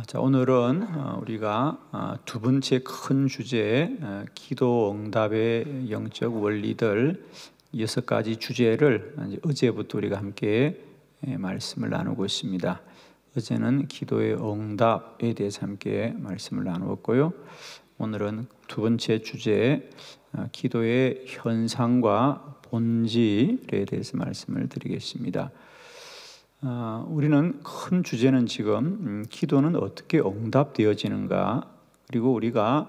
자, 오늘은 우리가 두 번째 큰 주제, 기도 응답의 영적 원리들 6가지 주제를 어제부터 우리가 함께 말씀을 나누고 있습니다. 어제는 기도의 응답에 대해서 함께 말씀을 나누었고요. 오늘은 두 번째 주제, 기도의 현상과 본질에 대해서 말씀을 드리겠습니다. 우리는 큰 주제는 지금 기도는 어떻게 응답되어지는가, 그리고 우리가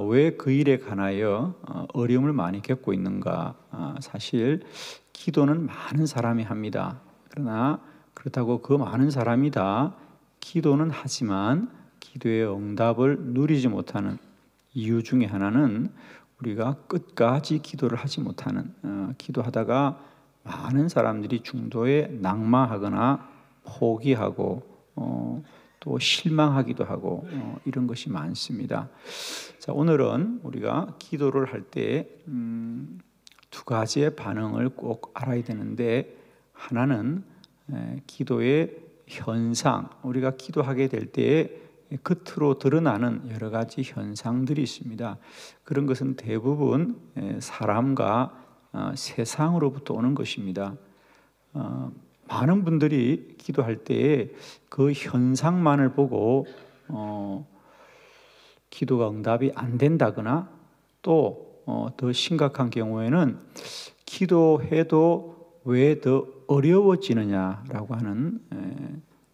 왜 그 일에 관하여 어려움을 많이 겪고 있는가. 사실 기도는 많은 사람이 합니다. 그러나 그렇다고 그 많은 사람이 다 기도는 하지만 기도의 응답을 누리지 못하는 이유 중에 하나는 우리가 끝까지 기도를 하지 못하는, 기도하다가 많은 사람들이 중도에 낙마하거나 포기하고 또 실망하기도 하고 이런 것이 많습니다. 자, 오늘은 우리가 기도를 할 때 두 가지의 반응을 꼭 알아야 되는데, 하나는 기도의 현상, 우리가 기도하게 될 때 겉으로 드러나는 여러 가지 현상들이 있습니다. 그런 것은 대부분 사람과 세상으로부터 오는 것입니다. 많은 분들이 기도할 때 그 현상만을 보고 기도가 응답이 안 된다거나, 또 더 심각한 경우에는 기도해도 왜 더 어려워지느냐라고 하는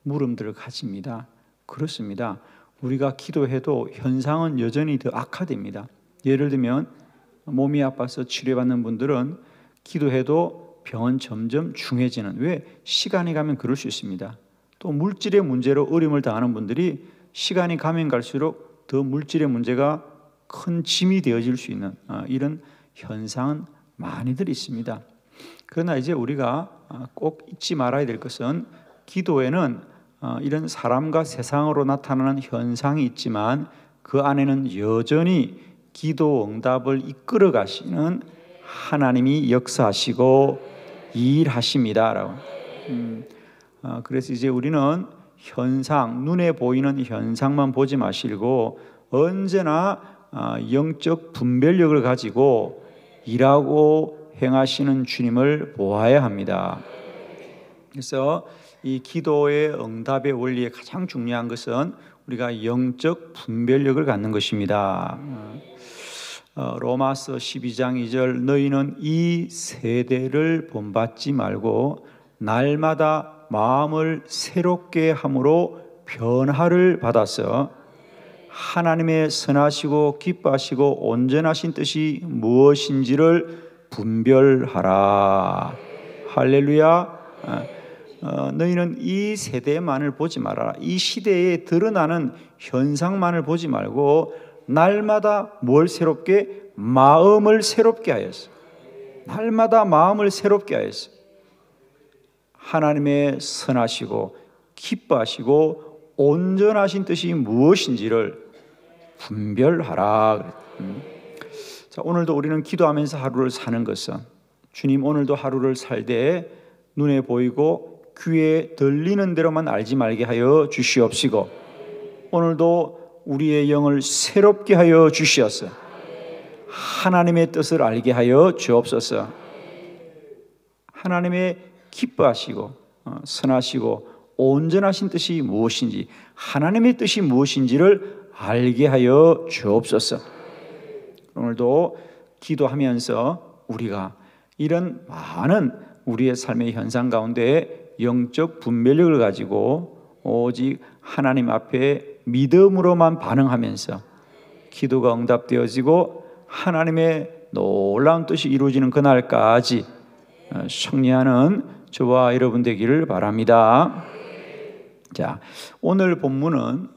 물음들을 가집니다. 그렇습니다. 우리가 기도해도 현상은 여전히 더 악화됩니다. 예를 들면 몸이 아파서 치료받는 분들은 기도해도 병은 점점 중해지는, 왜? 시간이 가면 그럴 수 있습니다. 또 물질의 문제로 어려움을 당하는 분들이 시간이 가면 갈수록 더 물질의 문제가 큰 짐이 되어질 수 있는 이런 현상은 많이들 있습니다. 그러나 이제 우리가 꼭 잊지 말아야 될 것은, 기도에는 이런 사람과 세상으로 나타나는 현상이 있지만 그 안에는 여전히 기도 응답을 이끌어 가시는 하나님이 역사하시고 일하십니다라고. 그래서 이제 우리는 현상, 눈에 보이는 현상만 보지 마시고 언제나 영적 분별력을 가지고 일하고 행하시는 주님을 보아야 합니다. 그래서 이 기도의 응답의 원리의 가장 중요한 것은 우리가 영적 분별력을 갖는 것입니다. 로마서 12장 2절, 너희는 이 세대를 본받지 말고 날마다 마음을 새롭게 함으로 변화를 받아서 하나님의 선하시고 기뻐하시고 온전하신 뜻이 무엇인지를 분별하라. 할렐루야. 너희는 이 세대만을 보지 말아라. 이 시대에 드러나는 현상만을 보지 말고 날마다 뭘 새롭게? 마음을 새롭게 하였어. 날마다 마음을 새롭게 하였어. 하나님의 선하시고 기뻐하시고 온전하신 뜻이 무엇인지를 분별하라. 자, 오늘도 우리는 기도하면서 하루를 사는 것은, 주님 오늘도 하루를 살되 눈에 보이고 귀에 들리는 대로만 알지 말게 하여 주시옵시고, 오늘도 우리의 영을 새롭게 하여 주시옵소서. 하나님의 뜻을 알게 하여 주옵소서. 하나님의 기뻐하시고 선하시고 온전하신 뜻이 무엇인지, 하나님의 뜻이 무엇인지를 알게 하여 주옵소서. 오늘도 기도하면서 우리가 이런 많은 우리의 삶의 현상 가운데 영적 분별력을 가지고 오직 하나님 앞에 믿음으로만 반응하면서 기도가 응답되어지고 하나님의 놀라운 뜻이 이루어지는 그날까지 승리하는 저와 여러분 되기를 바랍니다. 자, 오늘 본문은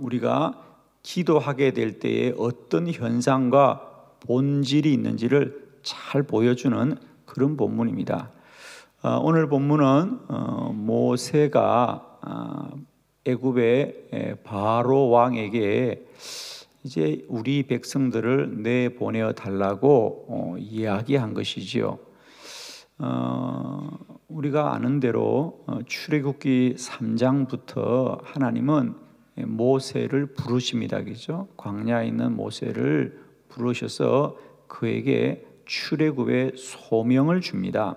우리가 기도하게 될 때에 어떤 현상과 본질이 있는지를 잘 보여주는 그런 본문입니다. 오늘 본문은 모세가 애굽의 바로 왕에게 이제 우리 백성들을 내보내어 달라고 이야기한 것이지요. 우리가 아는 대로 출애굽기 3장부터 하나님은 모세를 부르십니다. 그죠? 광야에 있는 모세를 부르셔서 그에게 출애굽의 소명을 줍니다.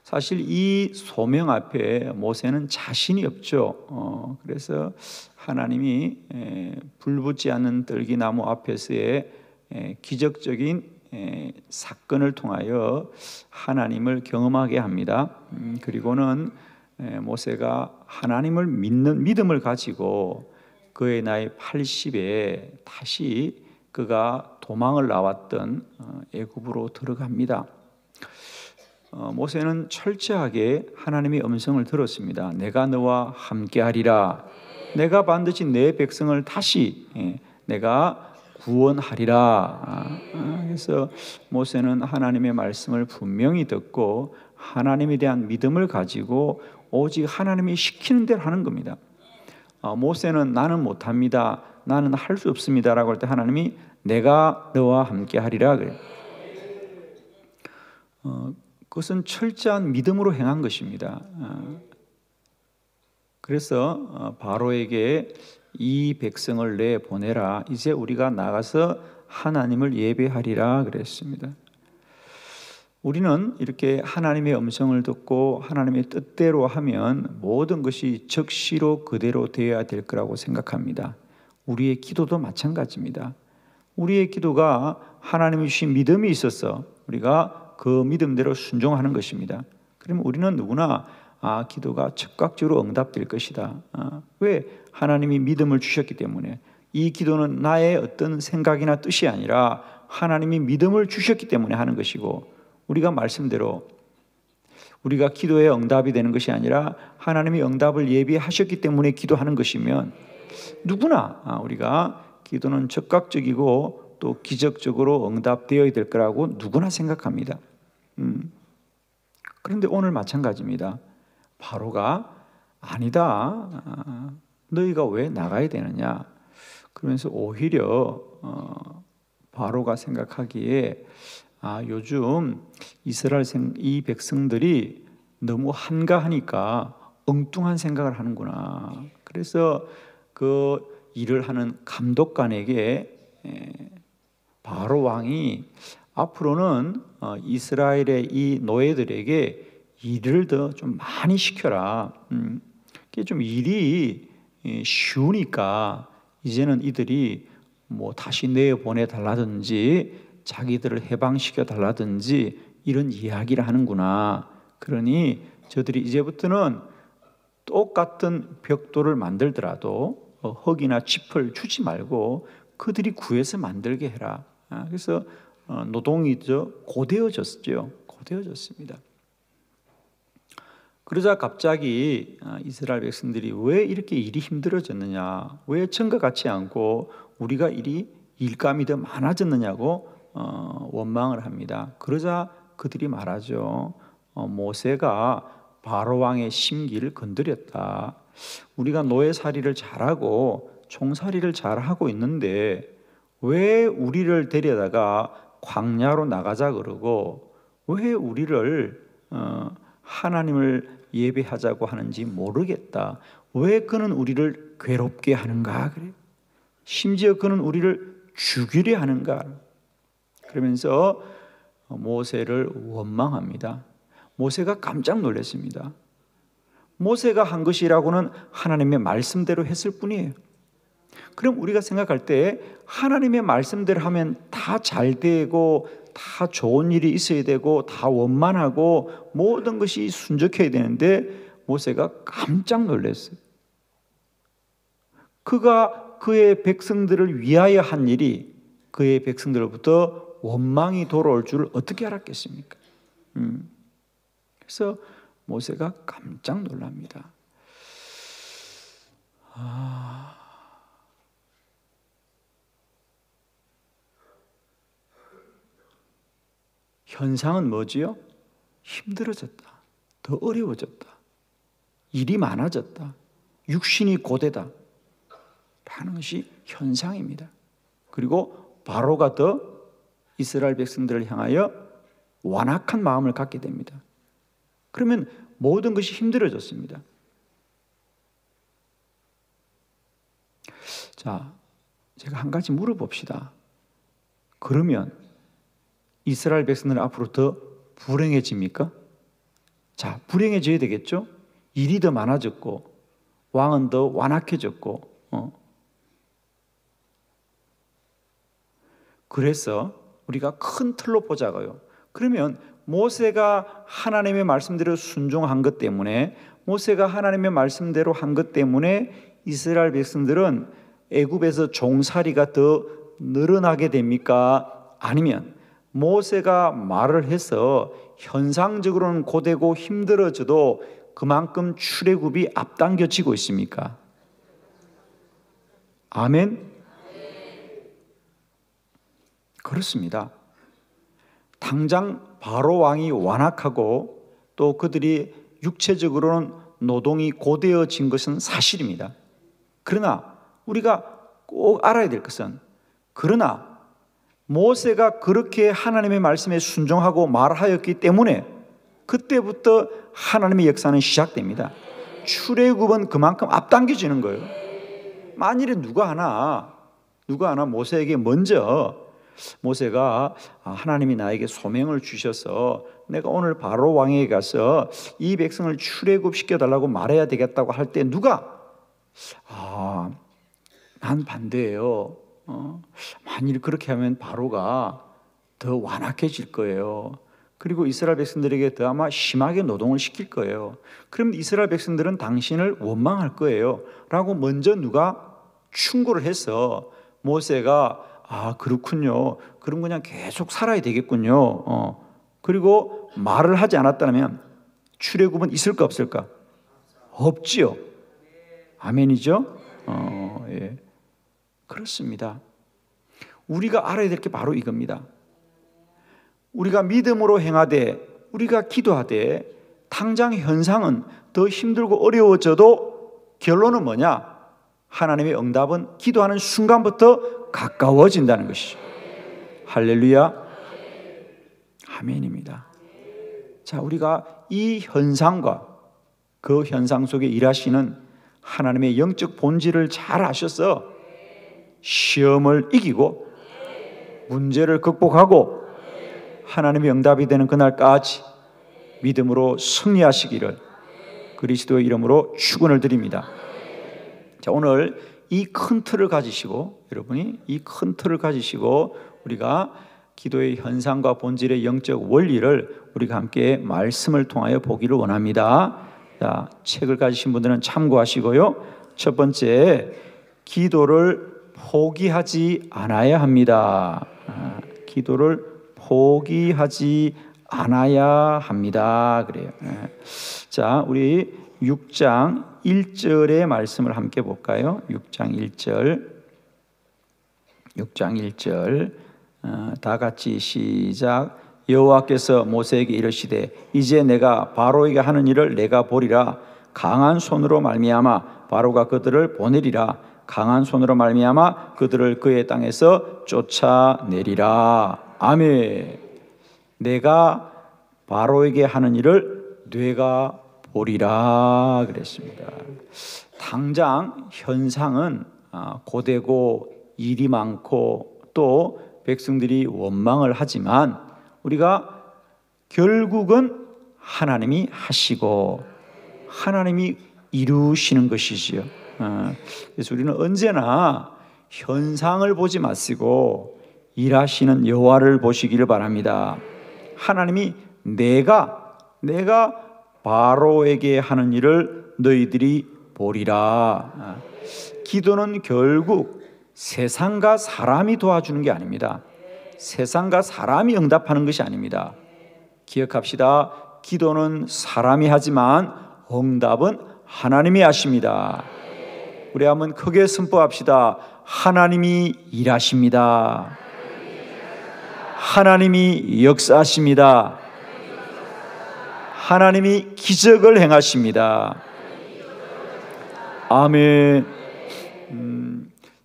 사실 이 소명 앞에 모세는 자신이 없죠. 그래서 하나님이 불 붙지 않는 떨기나무 앞에서의 기적적인 사건을 통하여 하나님을 경험하게 합니다. 그리고는 모세가 하나님을 믿는 믿음을 가지고 그의 나이 80에 다시 그가 도망을 나왔던 애굽으로 들어갑니다. 모세는 철저하게 하나님의 음성을 들었습니다. 내가 너와 함께하리라. 내가 반드시 내 백성을 다시 내가 구원하리라. 그래서 모세는 하나님의 말씀을 분명히 듣고 하나님에 대한 믿음을 가지고 오직 하나님이 시키는 대로 하는 겁니다. 모세는 나는 못합니다. 나는 할 수 없습니다. 라고 할 때 하나님이 내가 너와 함께하리라 그래요. 그것은 철저한 믿음으로 행한 것입니다. 그래서 바로에게 이 백성을 내보내라. 이제 우리가 나가서 하나님을 예배하리라 그랬습니다. 우리는 이렇게 하나님의 음성을 듣고 하나님의 뜻대로 하면 모든 것이 적시로 그대로 되어야 될 거라고 생각합니다. 우리의 기도도 마찬가지입니다. 우리의 기도가 하나님이 주신 믿음이 있어서 우리가 그 믿음대로 순종하는 것입니다. 그러면 우리는 누구나 기도가 즉각적으로 응답될 것이다. 왜? 하나님이 믿음을 주셨기 때문에. 이 기도는 나의 어떤 생각이나 뜻이 아니라 하나님이 믿음을 주셨기 때문에 하는 것이고, 우리가 말씀대로 우리가 기도의 응답이 되는 것이 아니라 하나님이 응답을 예비하셨기 때문에 기도하는 것이면 누구나 우리가 기도는 즉각적이고 또 기적적으로 응답되어야 될 거라고 누구나 생각합니다. 그런데 오늘 마찬가지입니다. 바로가 아니다. 너희가 왜 나가야 되느냐? 그러면서 오히려 바로가 생각하기에 요즘 이스라엘 이 백성들이 너무 한가하니까 엉뚱한 생각을 하는구나. 그래서 그 일을 하는 감독관에게 바로 왕이 앞으로는 이스라엘의 이 노예들에게 일을 더 좀 많이 시켜라. 그게 좀 일이 쉬우니까 이제는 이들이 뭐 다시 내보내 달라든지 자기들을 해방시켜 달라든지 이런 이야기를 하는구나. 그러니 저들이 이제부터는 똑같은 벽돌을 만들더라도 흙이나 짚을 주지 말고 그들이 구해서 만들게 해라. 그래서 노동이 고되어졌죠. 고되어졌습니다. 그러자 갑자기 이스라엘 백성들이 왜 이렇게 일이 힘들어졌느냐, 왜 전과 같지 않고 우리가 일감이 더 많아졌느냐고 원망을 합니다. 그러자 그들이 말하죠. 모세가 바로 왕의 심기를 건드렸다. 우리가 노예살이를 잘하고 종살이를 잘하고 있는데 왜 우리를 데려다가 광야로 나가자 그러고 왜 우리를 하나님을 예배하자고 하는지 모르겠다. 왜 그는 우리를 괴롭게 하는가 그래. 심지어 그는 우리를 죽이려 하는가. 그러면서 모세를 원망합니다. 모세가 깜짝 놀랐습니다. 모세가 한 것이라고는 하나님의 말씀대로 했을 뿐이에요. 그럼 우리가 생각할 때 하나님의 말씀대로 하면 다 잘 되고 다 좋은 일이 있어야 되고 다 원만하고 모든 것이 순적해야 되는데 모세가 깜짝 놀랐어요. 그가 그의 백성들을 위하여 한 일이 그의 백성들로부터 원망이 돌아올 줄 어떻게 알았겠습니까? 그래서 모세가 깜짝 놀랍니다. 현상은 뭐지요? 힘들어졌다. 더 어려워졌다. 일이 많아졌다. 육신이 고되다. 라는 것이 현상입니다. 그리고 바로가 더 이스라엘 백성들을 향하여 완악한 마음을 갖게 됩니다. 그러면 모든 것이 힘들어졌습니다. 자, 제가 한 가지 물어봅시다. 그러면 이스라엘 백성들은 앞으로 더 불행해집니까? 자, 불행해져야 되겠죠? 일이 더 많아졌고 왕은 더 완악해졌고 그래서 우리가 큰 틀로 보자고요. 그러면 모세가 하나님의 말씀대로 순종한 것 때문에, 모세가 하나님의 말씀대로 한 것 때문에 이스라엘 백성들은 애굽에서 종살이가 더 늘어나게 됩니까? 아니면 모세가 말을 해서 현상적으로는 고되고 힘들어져도 그만큼 출애굽이 앞당겨지고 있습니까? 아멘? 그렇습니다. 당장 바로 왕이 완악하고 또 그들이 육체적으로는 노동이 고되어진 것은 사실입니다. 그러나 우리가 꼭 알아야 될 것은, 그러나 모세가 그렇게 하나님의 말씀에 순종하고 말하였기 때문에 그때부터 하나님의 역사는 시작됩니다. 출애굽은 그만큼 앞당겨지는 거예요. 만일에 누가 하나 모세에게 먼저, 모세가 하나님이 나에게 소명을 주셔서 내가 오늘 바로 왕에게 가서 이 백성을 출애굽시켜달라고 말해야 되겠다고 할 때 누가 난 반대예요. 만일 그렇게 하면 바로가 더 완악해질 거예요. 그리고 이스라엘 백성들에게 더 아마 심하게 노동을 시킬 거예요. 그럼 이스라엘 백성들은 당신을 원망할 거예요 라고 먼저 누가 충고를 해서 모세가 그렇군요, 그럼 그냥 계속 살아야 되겠군요, 그리고 말을 하지 않았다면 출애굽은 있을까 없을까? 없지요. 아멘이죠? 예. 그렇습니다. 우리가 알아야 될 게 바로 이겁니다. 우리가 믿음으로 행하되, 우리가 기도하되 당장 현상은 더 힘들고 어려워져도 결론은 뭐냐? 하나님의 응답은 기도하는 순간부터 가까워진다는 것이죠. 할렐루야. 아멘입니다. 자, 우리가 이 현상과 그 현상 속에 일하시는 하나님의 영적 본질을 잘 아셔서 시험을 이기고 문제를 극복하고 하나님의 응답이 되는 그날까지 믿음으로 승리하시기를 그리스도의 이름으로 축원을 드립니다. 자, 오늘 이 큰 틀을 가지시고, 여러분이 이 큰 틀을 가지시고 우리가 기도의 현상과 본질의 영적 원리를 우리가 함께 말씀을 통하여 보기를 원합니다. 자, 책을 가지신 분들은 참고하시고요. 첫 번째, 기도를 포기하지 않아야 합니다. 기도를 포기하지 않아야 합니다. 그래요. 자, 우리 6장 1절의 말씀을 함께 볼까요? 6장 1절 다 같이 시작. 여호와께서 모세에게 이르시되 이제 내가 바로에게 하는 일을 내가 보리라. 강한 손으로 말미암아 바로가 그들을 보내리라. 강한 손으로 말미암아 그들을 그의 땅에서 쫓아내리라. 아멘. 내가 바로에게 하는 일을 내가 보리라 그랬습니다. 당장 현상은 고되고 일이 많고 또 백성들이 원망을 하지만 우리가 결국은 하나님이 하시고 하나님이 이루시는 것이지요. 그래서 우리는 언제나 현상을 보지 마시고 일하시는 여호와를 보시기를 바랍니다. 하나님이 내가 바로에게 하는 일을 너희들이 보리라. 기도는 결국 세상과 사람이 도와주는 게 아닙니다. 세상과 사람이 응답하는 것이 아닙니다. 기억합시다. 기도는 사람이 하지만 응답은 하나님이 하십니다. 우리 한번 크게 선포합시다. 하나님이 일하십니다. 하나님이 역사하십니다. 하나님이 기적을 행하십니다. 아멘.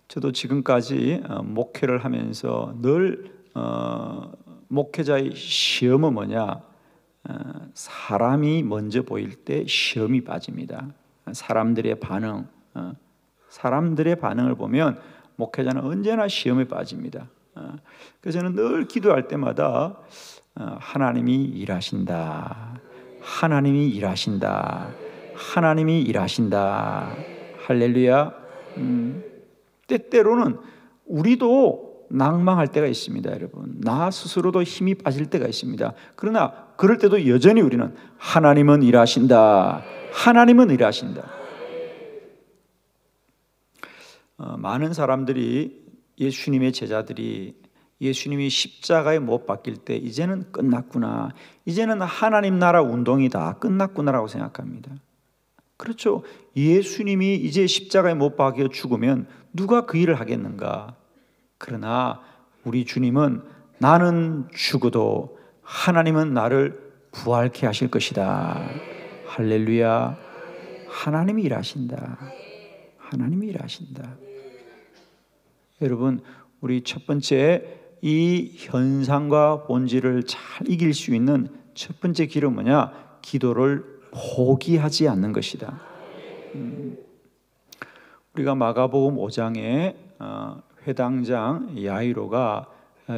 저도 지금까지 목회를 하면서 늘 목회자의 시험은 뭐냐? 사람이 먼저 보일 때 시험이 빠집니다. 사람들의 반응, 사람들의 반응을 보면 목회자는 언제나 시험에 빠집니다. 그래서 저는 늘 기도할 때마다 하나님이 일하신다. 하나님이 일하신다. 하나님이 일하신다. 할렐루야. 때때로는 우리도 낭망할 때가 있습니다, 여러분. 나 스스로도 힘이 빠질 때가 있습니다. 그러나 그럴 때도 여전히 우리는 하나님은 일하신다. 하나님은 일하신다. 많은 사람들이, 예수님의 제자들이 예수님이 십자가에 못 박힐 때 이제는 끝났구나, 이제는 하나님 나라 운동이 다 끝났구나라고 생각합니다. 그렇죠. 예수님이 이제 십자가에 못 박혀 죽으면 누가 그 일을 하겠는가? 그러나 우리 주님은 나는 죽어도 하나님은 나를 부활케 하실 것이다. 할렐루야. 하나님이 일하신다. 하나님이 일하신다. 여러분, 우리 첫 번째 이 현상과 본질을 잘 이길 수 있는 첫 번째 길은 뭐냐? 기도를 포기하지 않는 것이다. 우리가 마가복음 5장에 회당장 야이로가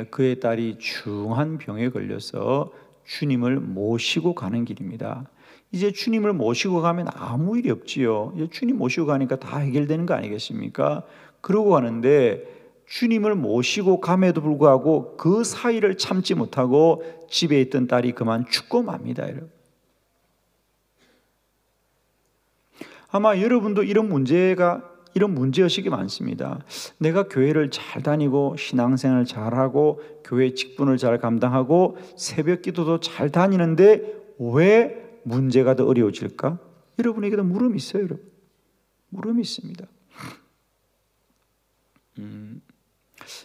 그의 딸이 중한 병에 걸려서 주님을 모시고 가는 길입니다. 이제 주님을 모시고 가면 아무 일이 없지요. 이제 주님 모시고 가니까 다 해결되는 거 아니겠습니까? 그러고 가는데 주님을 모시고 감에도 불구하고 그 사이를 참지 못하고 집에 있던 딸이 그만 죽고 맙니다, 여러분. 아마 여러분도 이런 문제의식이 많습니다. 내가 교회를 잘 다니고 신앙생활을 잘하고 교회 직분을 잘 감당하고 새벽 기도도 잘 다니는데 왜 문제가 더 어려워질까? 여러분에게도 물음이 있어요, 여러분. 물음이 있습니다.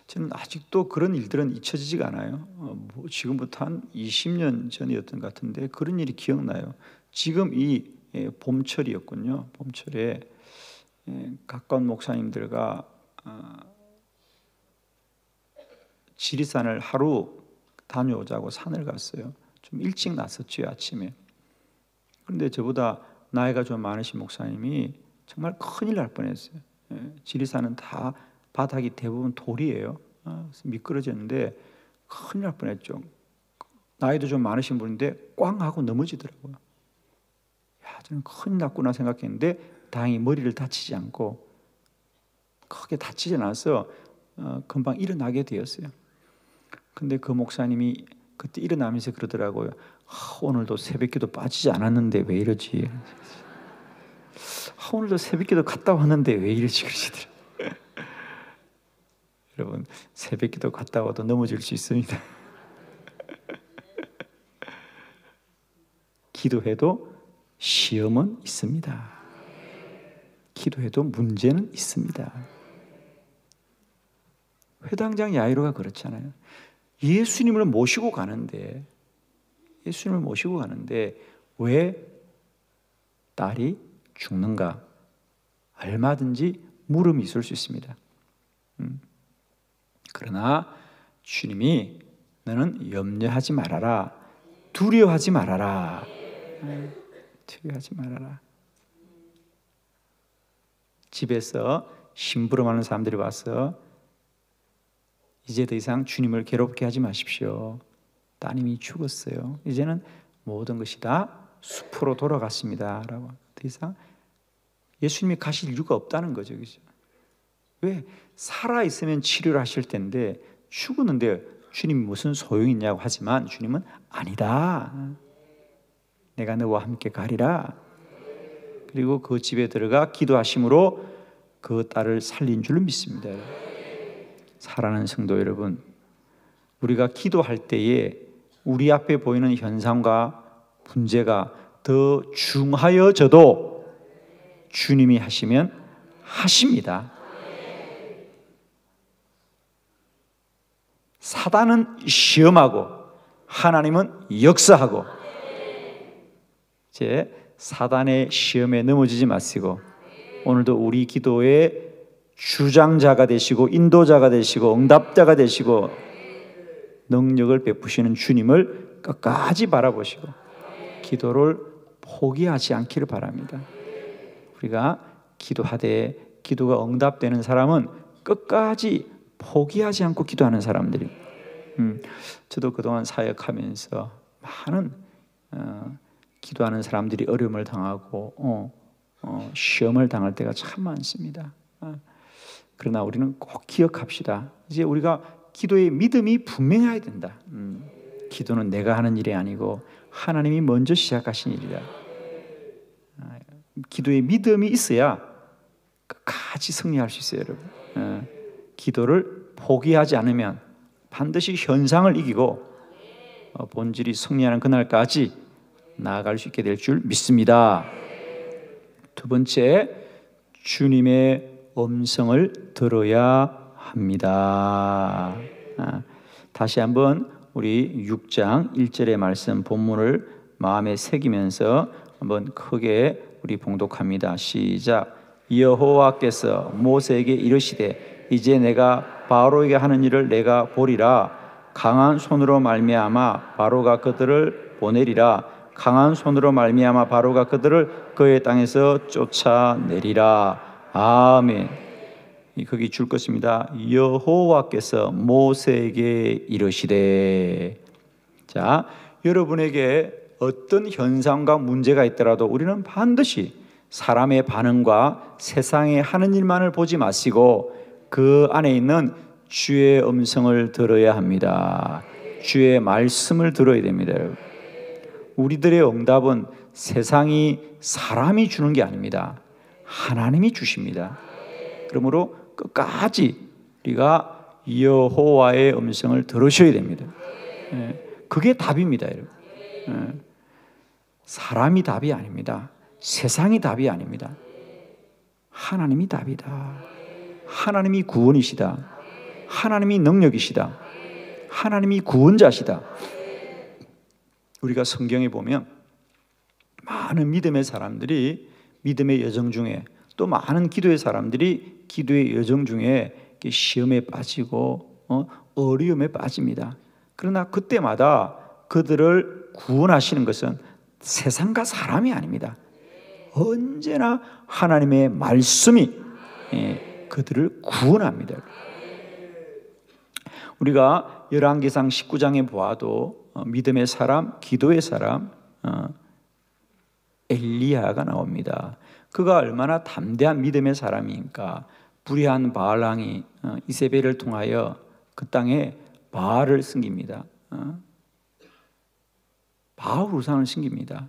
저는 아직도 그런 일들은 잊혀지지가 않아요. 지금부터 한 20년 전이었던 것 같은데 그런 일이 기억나요. 지금 이 봄철이었군요. 봄철에 가까운 목사님들과 지리산을 하루 다녀오자고 산을 갔어요. 좀 일찍 났었죠, 아침에. 그런데 저보다 나이가 좀 많으신 목사님이 정말 큰일 날 뻔했어요. 지리산은 다 바닥이 대부분 돌이에요. 미끄러졌는데 큰일 날 뻔했죠. 나이도 좀 많으신 분인데 꽝 하고 넘어지더라고요. 야, 저는 큰일 났구나 생각했는데 다행히 머리를 다치지 않고 크게 다치지 않아서 금방 일어나게 되었어요. 근데 그 목사님이 그때 일어나면서 그러더라고요. 오늘도 새벽기도 빠지지 않았는데 왜 이러지? 오늘도 새벽기도 갔다 왔는데 왜 이러지? 그러시더라고요. 여러분, 새벽기도 갔다 와도 넘어질 수 있습니다. 기도해도 시험은 있습니다. 기도해도 문제는 있습니다. 회당장 야이로가 그렇잖아요. 예수님을 모시고 가는데 왜 딸이 죽는가? 얼마든지 물음이 있을 수 있습니다. 그러나 주님이 너는 염려하지 말아라. 두려워하지 말아라. 두려워하지 말아라. 집에서 심부름하는 사람들이 와서 이제 더 이상 주님을 괴롭게 하지 마십시오. 따님이 죽었어요. 이제는 모든 것이 다 숲으로 돌아갔습니다. 라고. 더 이상 예수님이 가실 이유가 없다는 거죠. 그죠? 왜? 살아있으면 치료를 하실 텐데 죽었는데 주님이 무슨 소용이 있냐고 하지만 주님은 아니다. 내가 너와 함께 가리라. 그리고 그 집에 들어가 기도하심으로 그 딸을 살린 줄 믿습니다. 사랑하는 성도 여러분, 우리가 기도할 때에 우리 앞에 보이는 현상과 문제가 더 중하여져도 주님이 하시면 하십니다. 사단은 시험하고 하나님은 역사하고. 이제 사단의 시험에 넘어지지 마시고 오늘도 우리 기도의 주장자가 되시고 인도자가 되시고 응답자가 되시고 능력을 베푸시는 주님을 끝까지 바라보시고 기도를 포기하지 않기를 바랍니다. 우리가 기도하되 기도가 응답되는 사람은 끝까지 포기하지 않고 기도하는 사람들이. 저도 그동안 사역하면서 많은 기도하는 사람들이 어려움을 당하고 시험을 당할 때가 참 많습니다. 그러나 우리는 꼭 기억합시다. 이제 우리가 기도의 믿음이 분명해야 된다. 기도는 내가 하는 일이 아니고 하나님이 먼저 시작하신 일이다. 기도의 믿음이 있어야 끝까지 승리할 수 있어요, 여러분. 기도를 포기하지 않으면 반드시 현상을 이기고 본질이 승리하는 그날까지 나아갈 수 있게 될 줄 믿습니다. 두 번째, 주님의 음성을 들어야 합니다. 다시 한번 우리 6장 1절의 말씀 본문을 마음에 새기면서 한번 크게 우리 봉독합니다. 시작. 여호와께서 모세에게 이르시되 이제 내가 바로에게 하는 일을 내가 보리라. 강한 손으로 말미암아 바로가 그들을 보내리라. 강한 손으로 말미암아 바로가 그들을 그의 땅에서 쫓아내리라. 아멘. 거기 줄 것입니다. 여호와께서 모세에게 이르시되. 자, 여러분에게 어떤 현상과 문제가 있더라도 우리는 반드시 사람의 반응과 세상에 하는 일만을 보지 마시고 그 안에 있는 주의 음성을 들어야 합니다. 주의 말씀을 들어야 됩니다, 여러분. 우리들의 응답은 세상이 사람이 주는 게 아닙니다. 하나님이 주십니다. 그러므로 끝까지 우리가 여호와의 음성을 들으셔야 됩니다. 그게 답입니다, 여러분. 사람이 답이 아닙니다. 세상이 답이 아닙니다. 하나님이 답이다. 하나님이 구원이시다. 하나님이 능력이시다. 하나님이 구원자시다. 우리가 성경에 보면 많은 믿음의 사람들이 믿음의 여정 중에, 또 많은 기도의 사람들이 기도의 여정 중에 시험에 빠지고 어려움에 빠집니다. 그러나 그때마다 그들을 구원하시는 것은 세상과 사람이 아닙니다. 언제나 하나님의 말씀이 그들을 구원합니다. 우리가 열왕기상 19장에 보아도 믿음의 사람, 기도의 사람 엘리야가 나옵니다. 그가 얼마나 담대한 믿음의 사람입니까? 불의한 바알 왕이 이세벨을 통하여 그 땅에 바알을 섬깁니다. 바알 우상을 섬깁니다.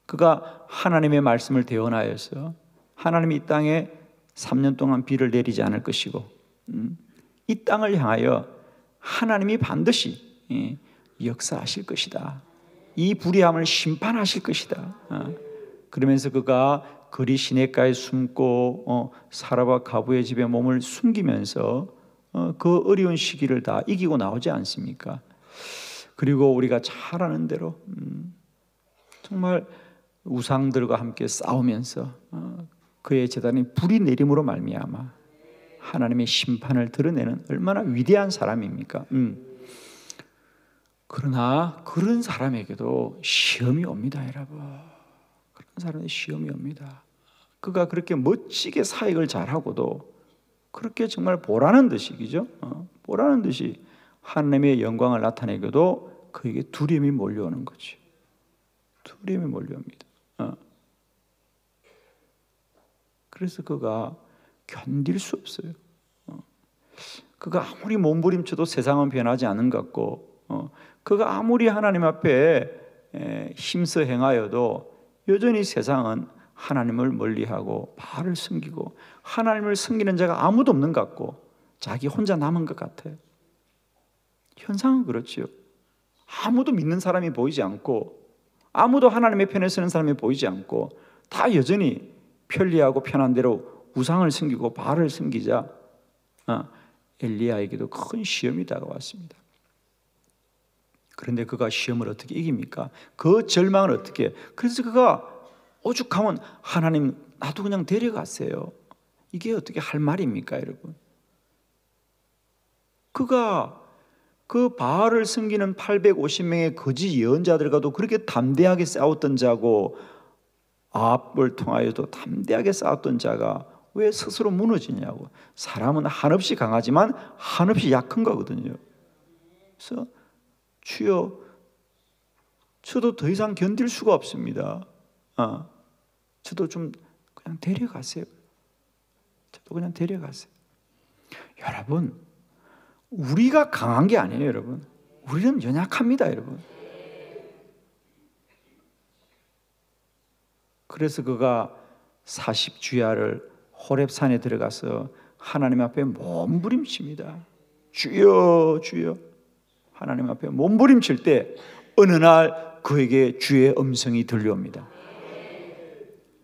그가 하나님의 말씀을 대언하여서 하나님이 이 땅에 3년 동안 비를 내리지 않을 것이고 이 땅을 향하여 하나님이 반드시 역사하실 것이다. 이 불의함을 심판하실 것이다. 그러면서 그가 거리 시냇가에 숨고 사라와 가부의 집에 몸을 숨기면서 그 어려운 시기를 다 이기고 나오지 않습니까? 그리고 우리가 잘 아는 대로 정말 우상들과 함께 싸우면서 그의 제단이 불이 내림으로 말미암아 하나님의 심판을 드러내는 얼마나 위대한 사람입니까? 그러나 그런 사람에게도 시험이 옵니다, 여러분. 그런 사람의 시험이 옵니다. 그가 그렇게 멋지게 사역을 잘하고도 그렇게 정말 보라는 듯이, 그죠? 보라는 듯이 하나님의 영광을 나타내고도 그에게 두려움이 몰려오는 거죠. 두려움이 몰려옵니다. 그래서 그가 견딜 수 없어요. 그가 아무리 몸부림쳐도 세상은 변하지 않는 것 같고, 그가 아무리 하나님 앞에 힘써 행하여도 여전히 세상은 하나님을 멀리하고 바알을 섬기고 하나님을 섬기는 자가 아무도 없는 것 같고 자기 혼자 남은 것 같아요. 현상은 그렇지요. 아무도 믿는 사람이 보이지 않고 아무도 하나님의 편에 서는 사람이 보이지 않고 다 여전히 편리하고 편한 대로 우상을 섬기고 바알을 섬기자 엘리야에게도 큰 시험이 다가왔습니다. 그런데 그가 시험을 어떻게 이깁니까? 그 절망을 어떻게? 그래서 그가 오죽하면 하나님 나도 그냥 데려갔어요. 이게 어떻게 할 말입니까, 여러분? 그가 그 바알을 섬기는 850명의 거짓 예언자들과도 그렇게 담대하게 싸웠던 자고 아합을 통하여도 담대하게 싸웠던 자가 왜 스스로 무너지냐고. 사람은 한없이 강하지만 한없이 약한 거거든요. 그래서 주여, 저도 더 이상 견딜 수가 없습니다. 저도 좀 그냥 데려가세요. 저도 그냥 데려가세요. 여러분, 우리가 강한 게 아니에요, 여러분. 우리는 연약합니다, 여러분. 그래서 그가 40주야를 호렙산에 들어가서 하나님 앞에 몸부림칩니다. 주여, 주여. 하나님 앞에 몸부림칠 때 어느 날 그에게 주의 음성이 들려옵니다.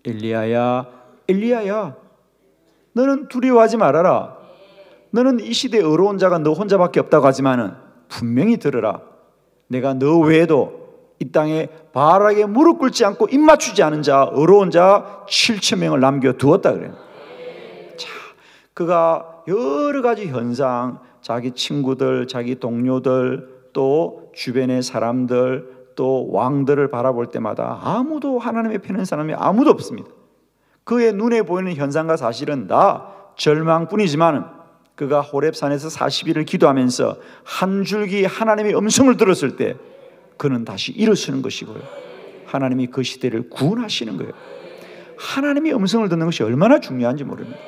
엘리야야, 엘리야야, 너는 두려워하지 말아라. 너는 이 시대에 의로운 자가 너 혼자밖에 없다고 하지만은 분명히 들으라. 내가 너 외에도 이 땅에 바알에게 무릎 꿇지 않고 입 맞추지 않은 자, 의로운 자 7,000명을 남겨두었다 그래요. 자, 그가 여러 가지 현상, 자기 친구들, 자기 동료들, 또 주변의 사람들, 또 왕들을 바라볼 때마다 아무도 하나님의 편인 사람이 아무도 없습니다. 그의 눈에 보이는 현상과 사실은 다 절망뿐이지만 그가 호렙산에서 40일을 기도하면서 한 줄기 하나님의 음성을 들었을 때 그는 다시 일어서는 것이고요, 하나님이 그 시대를 구원하시는 거예요. 하나님의 음성을 듣는 것이 얼마나 중요한지 모릅니다.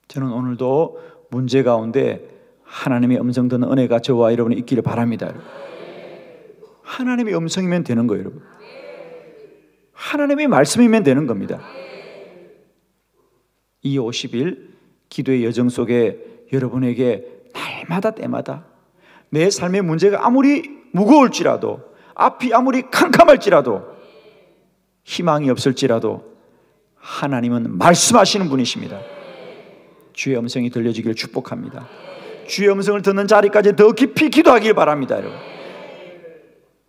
저는 오늘도 문제 가운데 하나님의 음성 듣는 은혜가 저와 여러분이 있기를 바랍니다. 여러분. 하나님의 음성이면 되는 거예요, 여러분. 하나님의 말씀이면 되는 겁니다. 이 50일 기도의 여정 속에 여러분에게 날마다 때마다 내 삶의 문제가 아무리 무거울지라도, 앞이 아무리 캄캄할지라도, 희망이 없을지라도 하나님은 말씀하시는 분이십니다. 주의 음성이 들려지기를 축복합니다. 주의 음성을 듣는 자리까지 더 깊이 기도하길 바랍니다, 여러분.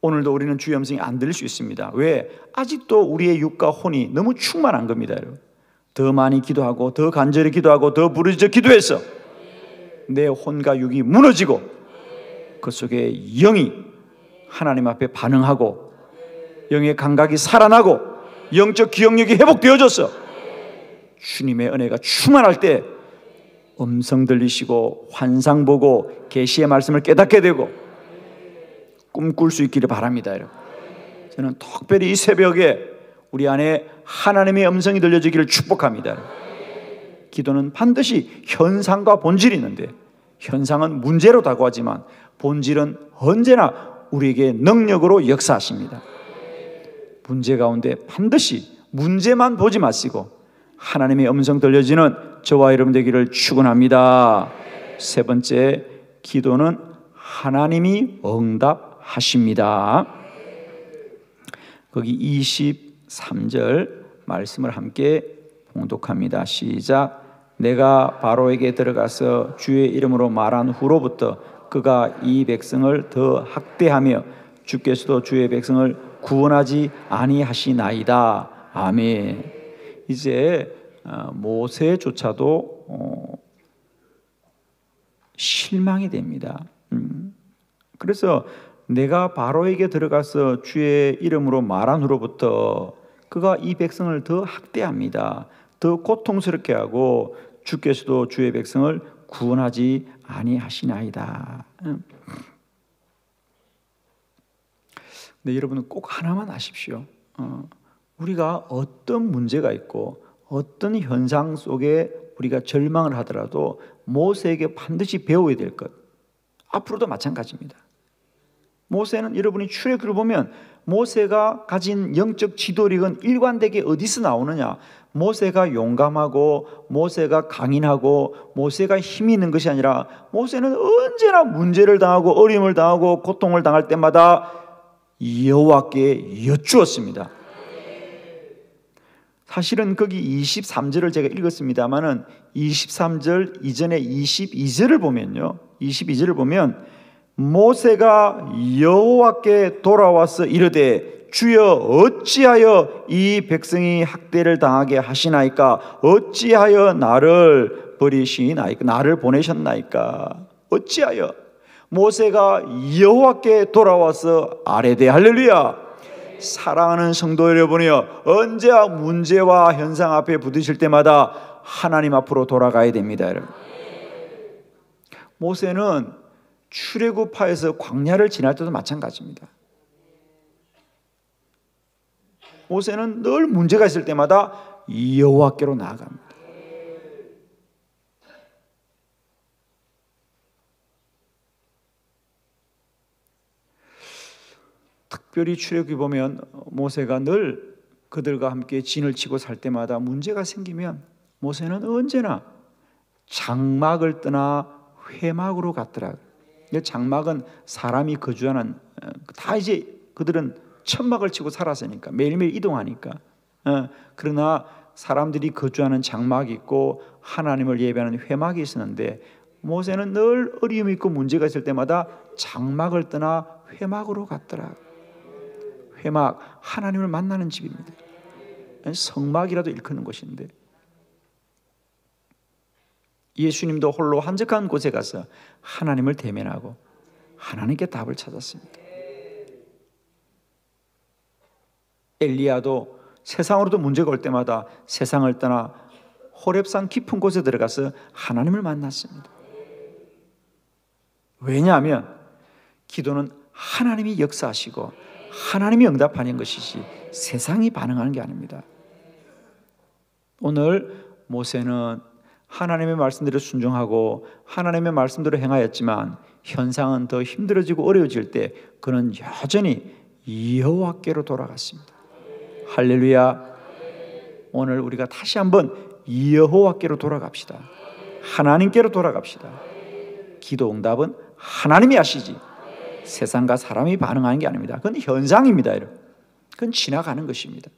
오늘도 우리는 주의 음성이 안 들릴 수 있습니다. 왜? 아직도 우리의 육과 혼이 너무 충만한 겁니다, 여러분. 더 많이 기도하고 더 간절히 기도하고 더 부르짖어 기도해서 내 혼과 육이 무너지고 그 속에 영이 하나님 앞에 반응하고 영의 감각이 살아나고 영적 기억력이 회복되어져서 주님의 은혜가 충만할 때 음성 들리시고 환상 보고 계시의 말씀을 깨닫게 되고 꿈꿀 수 있기를 바랍니다, 여러분. 저는 특별히 이 새벽에 우리 안에 하나님의 음성이 들려지기를 축복합니다. 기도는 반드시 현상과 본질이 있는데 현상은 문제로 다가오지만 본질은 언제나 우리에게 능력으로 역사하십니다. 문제 가운데 반드시 문제만 보지 마시고 하나님의 음성 들려지는 저와 여러분 되기를 축원합니다. 세 번째, 기도는 하나님이 응답하십니다. 거기 23절 말씀을 함께 봉독합니다. 시작. 내가 바로에게 들어가서 주의 이름으로 말한 후로부터 그가 이 백성을 더 학대하며 주께서도 주의 백성을 구원하지 아니하시나이다. 아멘. 이제 모세조차도 실망이 됩니다. 그래서 내가 바로에게 들어가서 주의 이름으로 말한 후로부터 그가 이 백성을 더 학대합니다. 더 고통스럽게 하고 주께서도 주의 백성을 구원하지 아니하시나이다. 근데 여러분은 꼭 하나만 아십시오. 우리가 어떤 문제가 있고 어떤 현상 속에 우리가 절망을 하더라도 모세에게 반드시 배워야 될 것, 앞으로도 마찬가지입니다. 모세는 여러분이 출애굽을 보면 모세가 가진 영적 지도력은 일관되게 어디서 나오느냐? 모세가 용감하고 모세가 강인하고 모세가 힘이 있는 것이 아니라 모세는 언제나 문제를 당하고 어려움을 당하고 고통을 당할 때마다 여호와께 여쭈었습니다. 사실은 거기 23절을 제가 읽었습니다마는 23절 이전에 22절을 보면요, 22절을 보면 모세가 여호와께 돌아와서 이르되 주여 어찌하여 이 백성이 학대를 당하게 하시나이까? 어찌하여 나를 버리시나이까? 나를 보내셨나이까? 어찌하여? 모세가 여호와께 돌아와서 아뢰되 할렐루야, 사랑하는 성도 여러분이여, 언제나 문제와 현상 앞에 부딪힐 때마다 하나님 앞으로 돌아가야 됩니다. 여러분, 모세는 출애굽하여서 광야를 지날 때도 마찬가지입니다. 모세는 늘 문제가 있을 때마다 여호와께로 나아갑니다. 특별히 출애굽에 보면 모세가 늘 그들과 함께 진을 치고 살 때마다 문제가 생기면 모세는 언제나 장막을 떠나 회막으로 갔더라. 장막은 사람이 거주하는, 다 이제 그들은 천막을 치고 살았으니까 매일매일 이동하니까. 그러나 사람들이 거주하는 장막이 있고 하나님을 예배하는 회막이 있었는데 모세는 늘 어려움이 있고 문제가 있을 때마다 장막을 떠나 회막으로 갔더라. 회막, 하나님을 만나는 집입니다. 성막이라도 일컫는 곳인데, 예수님도 홀로 한적한 곳에 가서 하나님을 대면하고 하나님께 답을 찾았습니다. 엘리야도 세상으로도 문제가 올 때마다 세상을 떠나 호렙산 깊은 곳에 들어가서 하나님을 만났습니다. 왜냐하면 기도는 하나님이 역사하시고 하나님이 응답하는 것이지 세상이 반응하는 게 아닙니다. 오늘 모세는 하나님의 말씀대로 순종하고 하나님의 말씀대로 행하였지만 현상은 더 힘들어지고 어려워질 때 그는 여전히 여호와께로 돌아갔습니다. 할렐루야. 오늘 우리가 다시 한번 여호와께로 돌아갑시다. 하나님께로 돌아갑시다. 기도 응답은 하나님이 하시지 세상과 사람이 반응하는 게 아닙니다. 그건 현상입니다. 그건 지나가는 것입니다.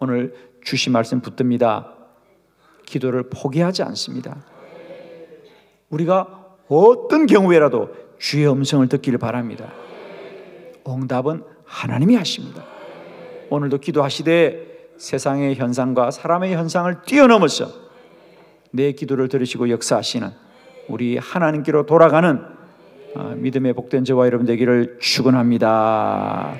오늘 주신 말씀 붙듭니다. 기도를 포기하지 않습니다. 우리가 어떤 경우에라도 주의 음성을 듣기를 바랍니다. 응답은 하나님이 하십니다. 오늘도 기도하시되 세상의 현상과 사람의 현상을 뛰어넘어서 내 기도를 들으시고 역사하시는 우리 하나님께로 돌아가는 믿음의 복된 저와 여러분 되기를 축원합니다.